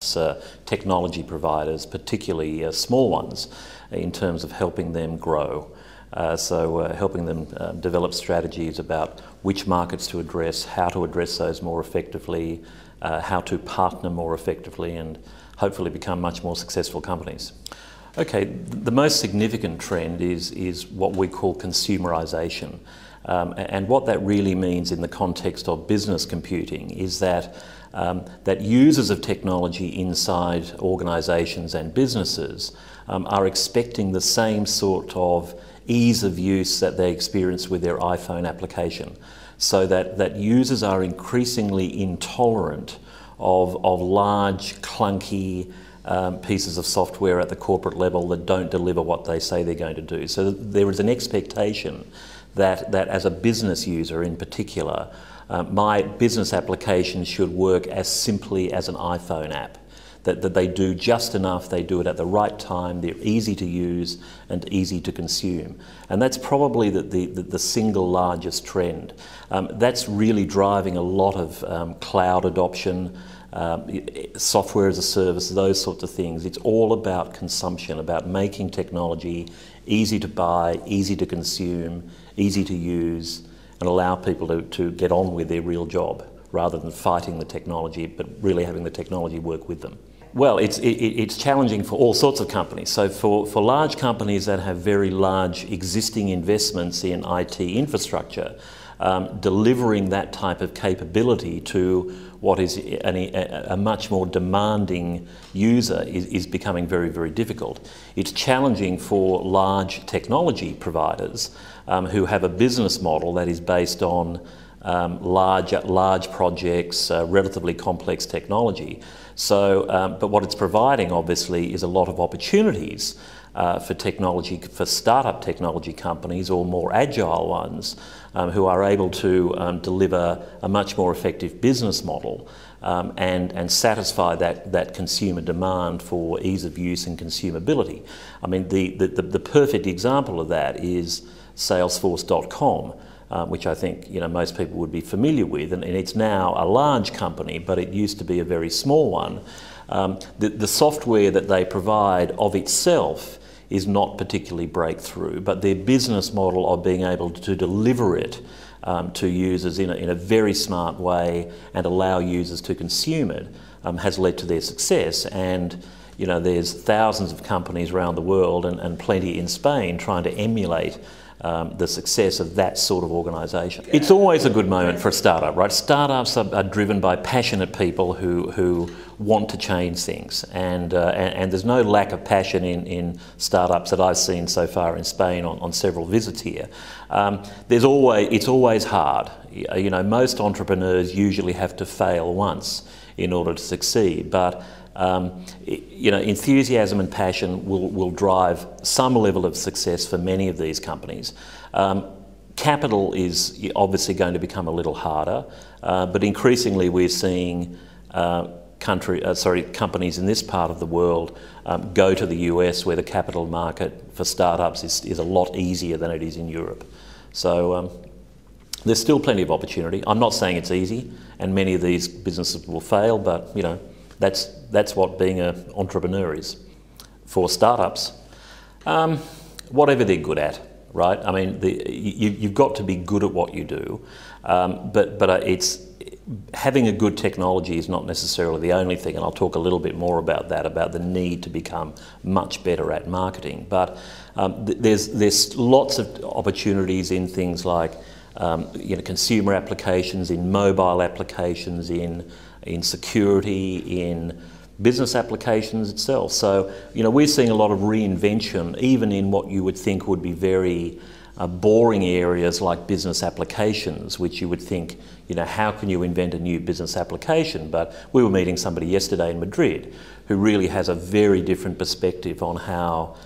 Technology providers, particularly small ones, in terms of helping them grow. Helping them develop strategies about which markets to address, how to address those more effectively, how to partner more effectively, and hopefully become much more successful companies. Okay, the most significant trend is what we call consumerization. And what that really means in the context of business computing is that users of technology inside organisations and businesses are expecting the same sort of ease of use that they experience with their iPhone application. So that users are increasingly intolerant of large, clunky pieces of software at the corporate level that don't deliver what they say they're going to do. So there is an expectation that as a business user in particular, my business application should work as simply as an iPhone app. That they do just enough, they do it at the right time, they're easy to use and easy to consume. And that's probably the single largest trend. That's really driving a lot of cloud adoption, software as a service, those sorts of things. It's all about consumption, about making technology easy to buy, easy to consume, easy to use, and allow people to get on with their real job rather than fighting the technology, but really having the technology work with them. Well, it's challenging for all sorts of companies. So for large companies that have very large existing investments in IT infrastructure, delivering that type of capability to what is a much more demanding user is becoming very, very difficult. It's challenging for large technology providers who have a business model that is based on large projects, relatively complex technology. So, but what it's providing obviously is a lot of opportunities for startup technology companies or more agile ones who are able to deliver a much more effective business model and satisfy that consumer demand for ease of use and consumability. I mean, the perfect example of that is Salesforce.com. Which I think most people would be familiar with, and it's now a large company, but it used to be a very small one. The software that they provide of itself is not particularly breakthrough, but their business model of being able to deliver it to users in a very smart way and allow users to consume it has led to their success. And there's thousands of companies around the world and plenty in Spain trying to emulate the success of that sort of organisation. It's always a good moment for a startup, right? Startups are driven by passionate people who want to change things, and there's no lack of passion in startups that I've seen so far in Spain on several visits here. It's always hard. Most entrepreneurs usually have to fail once in order to succeed, but enthusiasm and passion will drive some level of success for many of these companies. Capital is obviously going to become a little harder, but increasingly we're seeing companies in this part of the world go to the US, where the capital market for startups is a lot easier than it is in Europe. So there's still plenty of opportunity. I'm not saying it's easy, and many of these businesses will fail, but that's what being an entrepreneur is. For startups, whatever they're good at, right? I mean, you've got to be good at what you do, but having a good technology is not necessarily the only thing, and I'll talk a little bit more about that, about the need to become much better at marketing. But there's lots of opportunities in things like consumer applications, in mobile applications, in security, in business applications itself. So, we're seeing a lot of reinvention, even in what you would think would be very boring areas like business applications, which you would think, how can you invent a new business application? But we were meeting somebody yesterday in Madrid who really has a very different perspective on how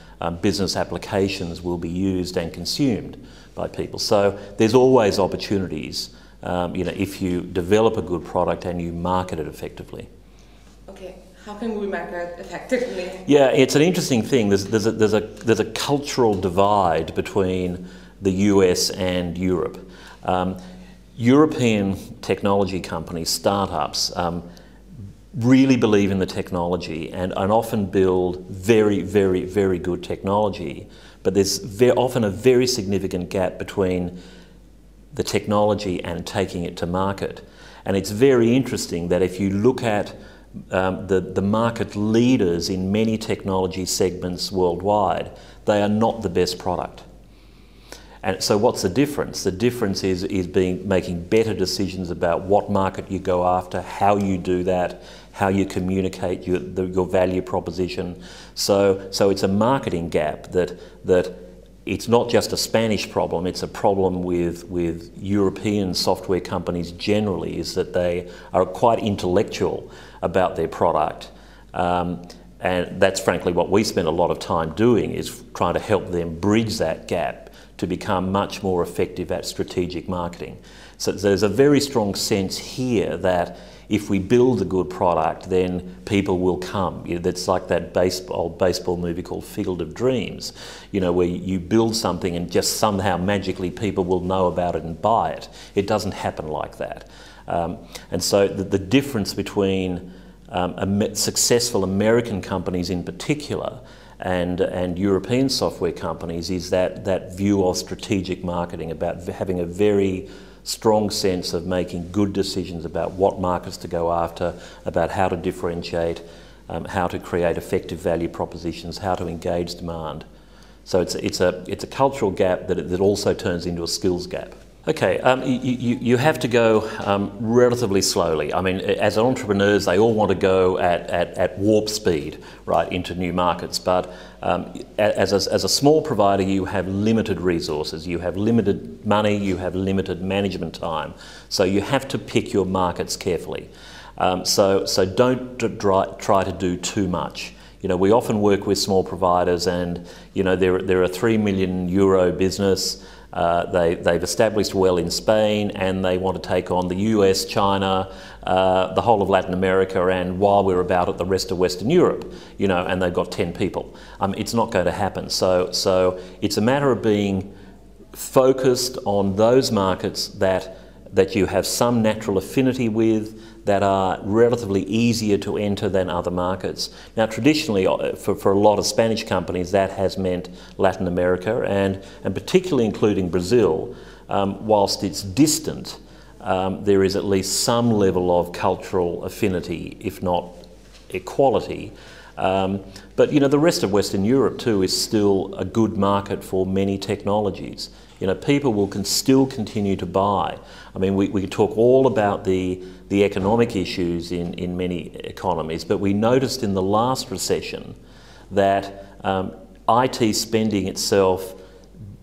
business applications will be used and consumed by people. So there's always opportunities if you develop a good product and you market it effectively. Okay, how can we market effectively? Yeah, it's an interesting thing. There's a cultural divide between the US and Europe. European technology companies, startups, really believe in the technology and often build very, very, very good technology, but there's often a very significant gap between the technology and taking it to market. And it's very interesting that if you look at the market leaders in many technology segments worldwide, they are not the best product. And so what's the difference? The difference is making better decisions about what market you go after, how you do that, how you communicate your value proposition. So it's a marketing gap that it's not just a Spanish problem, it's a problem with European software companies generally, is that they are quite intellectual about their product. And that's frankly what we spend a lot of time doing, is trying to help them bridge that gap to become much more effective at strategic marketing. So there's a very strong sense here that if we build a good product, then people will come. You know, that's like that old baseball movie called Field of Dreams, you know, where you build something and just somehow magically people will know about it and buy it. It doesn't happen like that. And so the difference between successful American companies in particular and European software companies is that view of strategic marketing, about having a very strong sense of making good decisions about what markets to go after, about how to differentiate, how to create effective value propositions, how to engage demand. So it's a cultural gap that also turns into a skills gap. Okay, you have to go relatively slowly. I mean, as entrepreneurs, they all want to go at warp speed, right, into new markets. But as a small provider, you have limited resources, you have limited money, you have limited management time. So you have to pick your markets carefully. So don't try to do too much. You know, we often work with small providers, and you know they're a €3 million business. They've established well in Spain, and they want to take on the US, China, the whole of Latin America, and while we're about it, the rest of Western Europe, you know, and they've got 10 people. It's not going to happen. So it's a matter of being focused on those markets that you have some natural affinity with, that are relatively easier to enter than other markets. Now, traditionally, for a lot of Spanish companies, that has meant Latin America, and particularly including Brazil. Whilst it's distant, there is at least some level of cultural affinity, if not equality. But you know, the rest of Western Europe too is still a good market for many technologies. You know, people can still continue to buy. I mean, we could talk all about the economic issues in many economies, but we noticed in the last recession that IT spending itself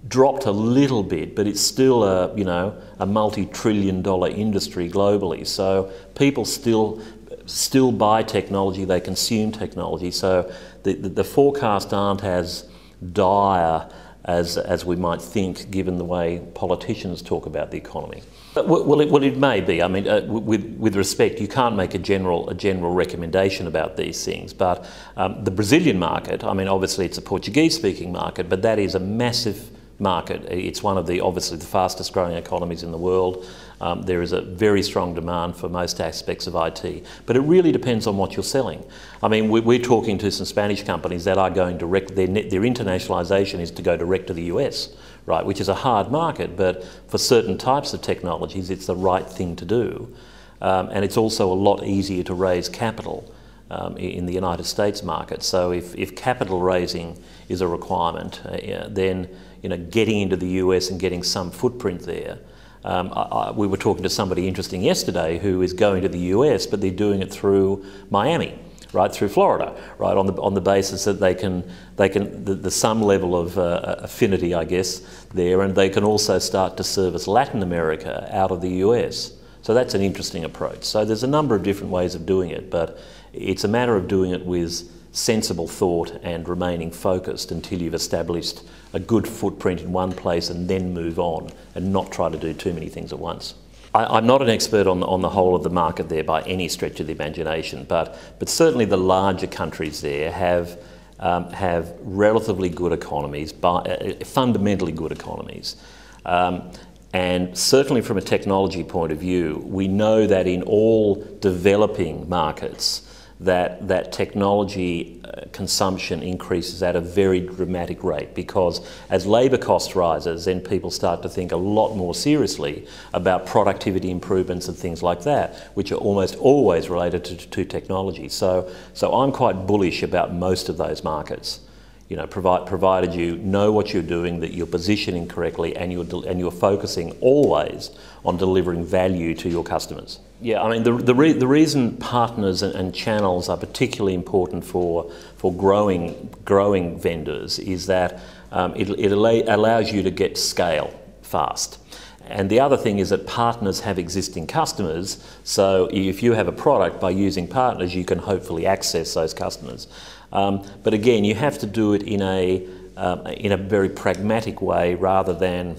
dropped a little bit, but it's still a multi-trillion-dollar industry globally. So people still buy technology, they consume technology. So the forecasts aren't as dire as we might think, given the way politicians talk about the economy. Well, it may be. I mean, with respect, you can't make a general recommendation about these things. But the Brazilian market, I mean, obviously it's a Portuguese-speaking market, but that is a massive market. It's one of obviously the fastest growing economies in the world. There is a very strong demand for most aspects of IT, but it really depends on what you're selling. I mean, we're talking to some Spanish companies that are going direct. Their internationalisation is to go direct to the US, right, which is a hard market, but for certain types of technologies, it's the right thing to do. And it's also a lot easier to raise capital in the United States market. So if capital raising is a requirement, then getting into the US and getting some footprint there. We were talking to somebody interesting yesterday who is going to the US, but they're doing it through Miami, right, through Florida, right, on the basis that there's some level of affinity, I guess, there, and they can also start to service Latin America out of the US. So that's an interesting approach. So there's a number of different ways of doing it, but it's a matter of doing it with sensible thought and remaining focused until you've established a good footprint in one place, and then move on and not try to do too many things at once. I'm not an expert on the whole of the market there by any stretch of the imagination, but certainly the larger countries there have relatively good economies, fundamentally good economies. And certainly from a technology point of view, we know that in all developing markets, that technology consumption increases at a very dramatic rate, because as labour cost rises, then people start to think a lot more seriously about productivity improvements and things like that, which are almost always related to technology. So I'm quite bullish about most of those markets. You know, provided you know what you're doing, that you're positioning correctly, and you're focusing always on delivering value to your customers. Yeah, I mean, the reason partners and channels are particularly important for growing vendors is that it allows you to get scale fast. And the other thing is that partners have existing customers, so if you have a product, by using partners, you can hopefully access those customers. But again, you have to do it in a very pragmatic way, rather than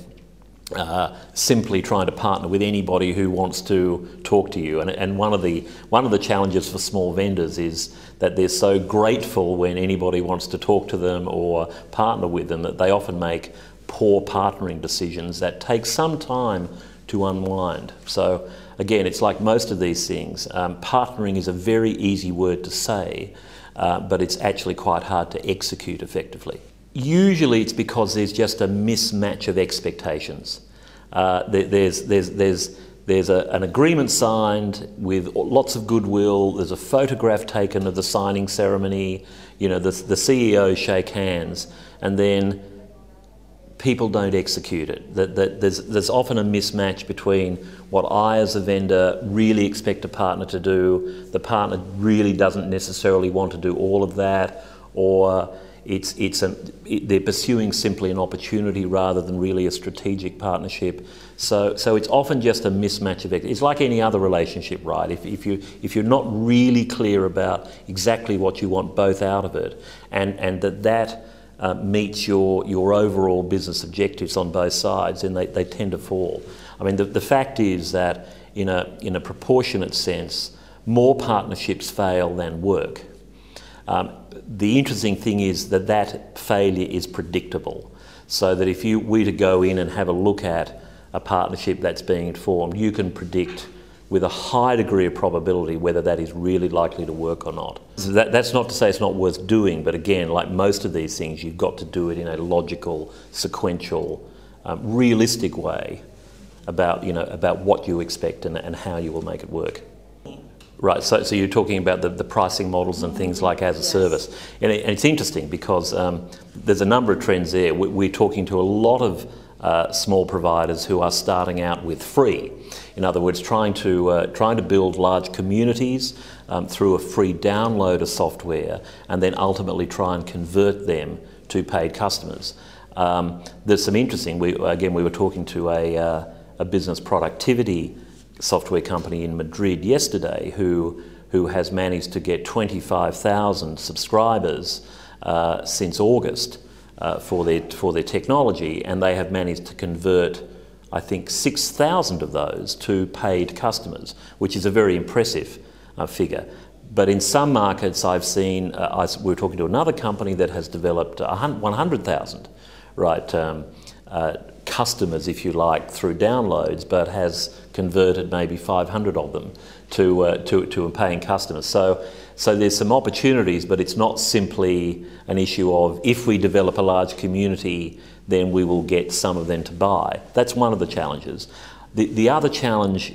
simply trying to partner with anybody who wants to talk to you. And one of the challenges for small vendors is that they're so grateful when anybody wants to talk to them or partner with them, that they often make poor partnering decisions that take some time to unwind. So again, it's like most of these things. Partnering is a very easy word to say, but it's actually quite hard to execute effectively. Usually it's because there's just a mismatch of expectations. There's an agreement signed with lots of goodwill, there's a photograph taken of the signing ceremony, you know, the CEOs shake hands, and then people don't execute it. There's often a mismatch between what I as a vendor really expect a partner to do, the partner really doesn't necessarily want to do all of that, or they're pursuing simply an opportunity rather than really a strategic partnership. So it's often just a mismatch of it. It's like any other relationship, right? If you're not really clear about exactly what you want both out of it, and that meets your overall business objectives on both sides, then they tend to fall. I mean, the fact is that in a proportionate sense, more partnerships fail than work. The interesting thing is that failure is predictable, so that if you were to go in and have a look at a partnership that's being formed, you can predict with a high degree of probability whether that is really likely to work or not. So that's not to say it's not worth doing, but again, like most of these things, you've got to do it in a logical, sequential, realistic way about what you expect and how you will make it work. Right, so you're talking about the pricing models and things like as a service. And it's interesting because there's a number of trends there. We're talking to a lot of small providers who are starting out with free. In other words, trying to build large communities through a free download of software, and then ultimately try and convert them to paid customers. There's some interesting, we were talking to a business productivity software company in Madrid yesterday who has managed to get 25,000 subscribers since August for their technology, and they have managed to convert, I think, 6,000 of those to paid customers, which is a very impressive figure. But in some markets I've seen, we were talking to another company that has developed 100,000, right, customers, if you like, through downloads, but has converted maybe 500 of them to paying customers. So there's some opportunities, but it's not simply an issue of if we develop a large community, then we will get some of them to buy. That's one of the challenges. The other challenge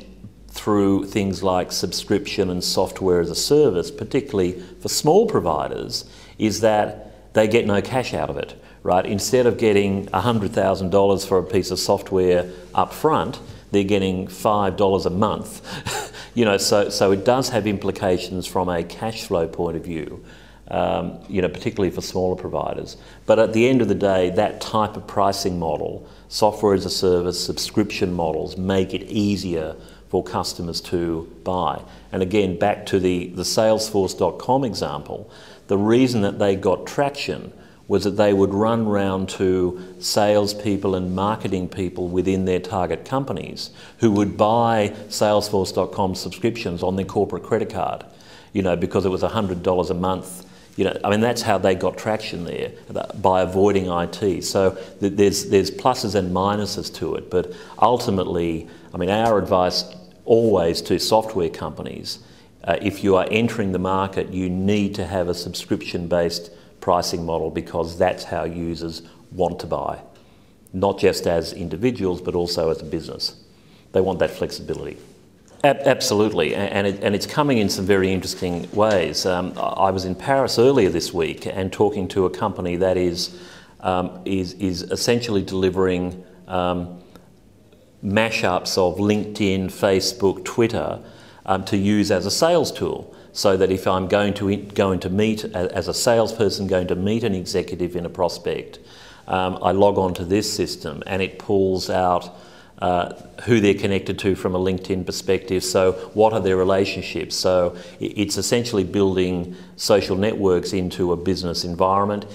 through things like subscription and software as a service, particularly for small providers, is that they get no cash out of it. Right? Instead of getting $100,000 for a piece of software up front, they're getting $5 a month. You know, so it does have implications from a cash flow point of view, you know, particularly for smaller providers. But at the end of the day, that type of pricing model, software as a service, subscription models, make it easier for customers to buy. And again, back to the Salesforce.com example, the reason that they got traction was that they would run round to salespeople and marketing people within their target companies who would buy Salesforce.com subscriptions on their corporate credit card, you know, because it was $100 a month, I mean, that's how they got traction there, by avoiding IT. So there's pluses and minuses to it, but ultimately, I mean, our advice always to software companies, if you are entering the market, you need to have a subscription-based pricing model, because that's how users want to buy, not just as individuals, but also as a business. They want that flexibility. Absolutely, and it's coming in some very interesting ways. I was in Paris earlier this week and talking to a company that is essentially delivering mashups of LinkedIn, Facebook, Twitter to use as a sales tool. So that if I'm going to meet, as a salesperson, going to meet an executive in a prospect, I log on to this system and it pulls out who they're connected to from a LinkedIn perspective, so what are their relationships. So it's essentially building social networks into a business environment.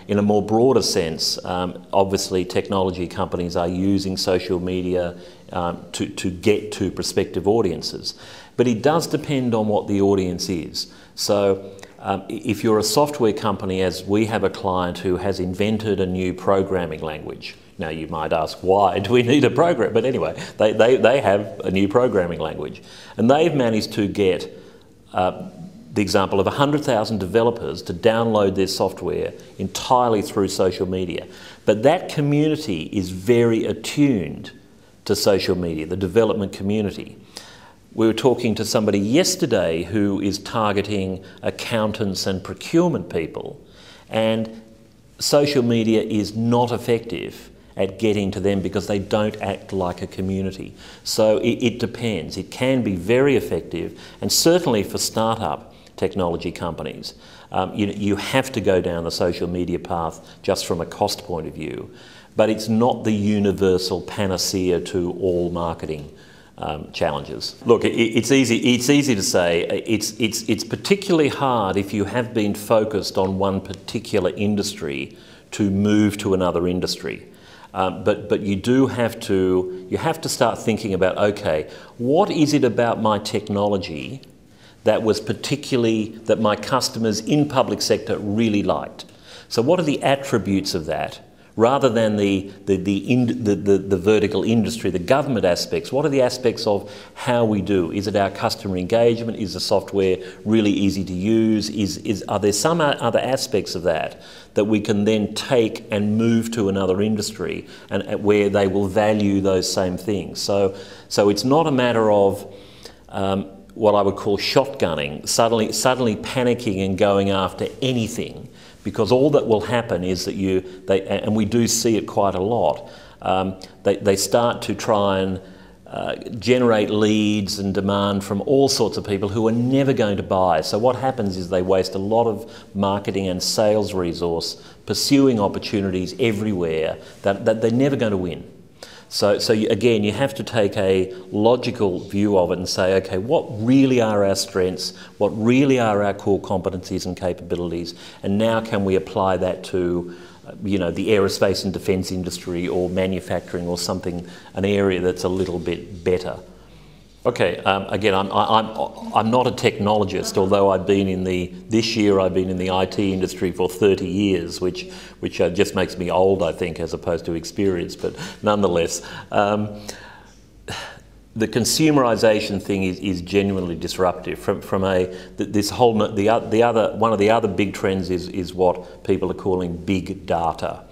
In a more broader sense, obviously technology companies are using social media to get to prospective audiences. But it does depend on what the audience is. So if you're a software company, as we have a client who has invented a new programming language. Now you might ask, why do we need a program? But anyway, they have a new programming language. And they've managed to get the example of 100,000 developers to download their software entirely through social media. But that community is very attuned to social media, the development community. We were talking to somebody yesterday who is targeting accountants and procurement people, and social media is not effective at getting to them because they don't act like a community. So it depends. It can be very effective, and certainly for startup technology companies, you have to go down the social media path just from a cost point of view, but it's not the universal panacea to all marketing challenges. Look, it's easy to say. It's particularly hard if you have been focused on one particular industry to move to another industry. But you have to start thinking about, okay, what is it about my technology that my customers in public sector really liked? So what are the attributes of that? Rather than the vertical industry, the government aspects, what are the aspects of how we do? Is it our customer engagement? Is the software really easy to use? Are there some other aspects of that we can then take and move to another industry, and where they will value those same things? So it's not a matter of what I would call shotgunning, suddenly panicking and going after anything. Because all that will happen is that and we do see it quite a lot, they start to try and generate leads and demand from all sorts of people who are never going to buy. So what happens is they waste a lot of marketing and sales resource pursuing opportunities everywhere that they're never going to win. So again, you have to take a logical view of it and say, okay, what really are our strengths? What really are our core competencies and capabilities? And now can we apply that to, the aerospace and defence industry or manufacturing or something, an area that's a little bit better? Okay, again, I'm not a technologist, although this year I've been in the IT industry for 30 years, which just makes me old, I think, as opposed to experienced, but nonetheless. The consumerisation thing is genuinely disruptive. One of the other big trends is what people are calling big data.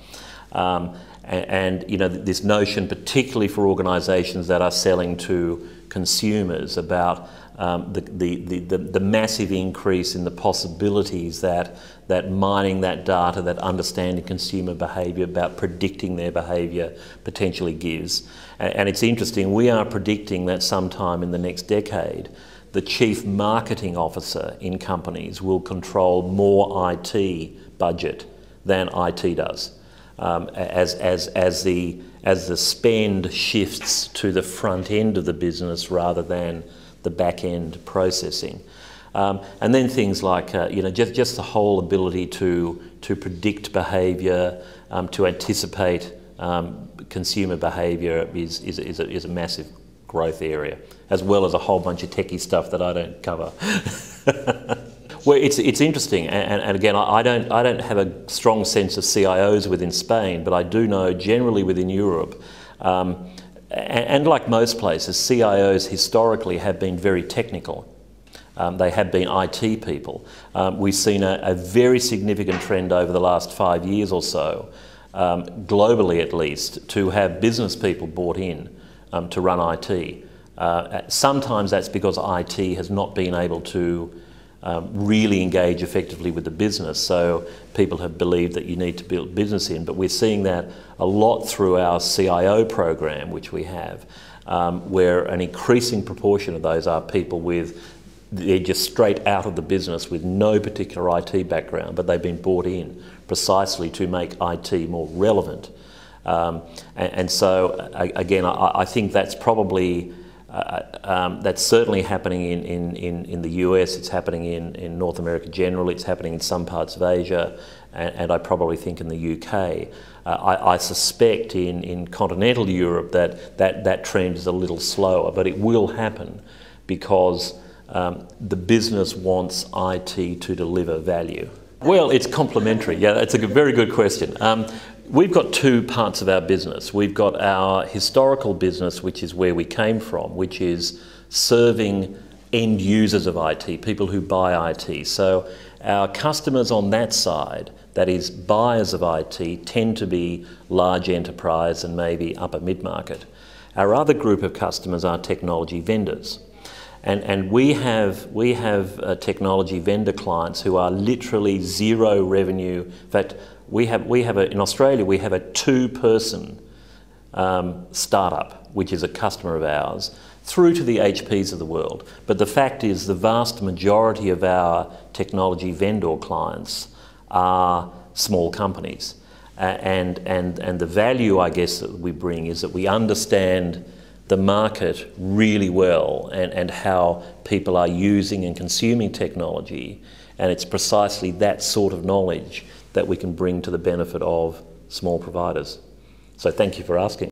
And this notion, particularly for organisations that are selling to consumers, about the massive increase in the possibilities that mining that data, that understanding consumer behaviour, about predicting their behaviour potentially gives. And it's interesting, we are predicting that sometime in the next decade, the chief marketing officer in companies will control more IT budget than IT does. As the spend shifts to the front end of the business rather than the back end processing, and then things like just the whole ability to predict behaviour, to anticipate consumer behaviour is a massive growth area, as well as a whole bunch of techie stuff that I don't cover. Well, it's interesting, and again, I don't have a strong sense of CIOs within Spain, but I do know generally within Europe, and like most places, CIOs historically have been very technical. They have been IT people. We've seen a very significant trend over the last 5 years or so, globally at least, to have business people brought in to run IT. Sometimes that's because IT has not been able to really engage effectively with the business, so people have believed that you need to build business in, but we're seeing that a lot through our CIO program, which we have, where an increasing proportion of those are people they're just straight out of the business with no particular IT background, but they've been brought in precisely to make IT more relevant. And so, again, I think that's probably, that's certainly happening in the US, it's happening in North America generally, it's happening in some parts of Asia, and I probably think in the UK. I suspect in continental Europe that trend is a little slower, but it will happen because the business wants IT to deliver value. Well, it's complementary. Yeah, that's a very good question. We've got two parts of our business. We've got our historical business, which is where we came from, which is serving end users of IT, people who buy IT. So our customers on that side, that is buyers of IT, tend to be large enterprise and maybe upper mid-market. Our other group of customers are technology vendors. And we have technology vendor clients who are literally zero revenue. In fact, in Australia we have a 2-person startup, which is a customer of ours, through to the HPs of the world. But the fact is, the vast majority of our technology vendor clients are small companies, and the value, I guess, that we bring is that we understand the market really well and how people are using and consuming technology, and it's precisely that sort of knowledge that we can bring to the benefit of small providers. So thank you for asking.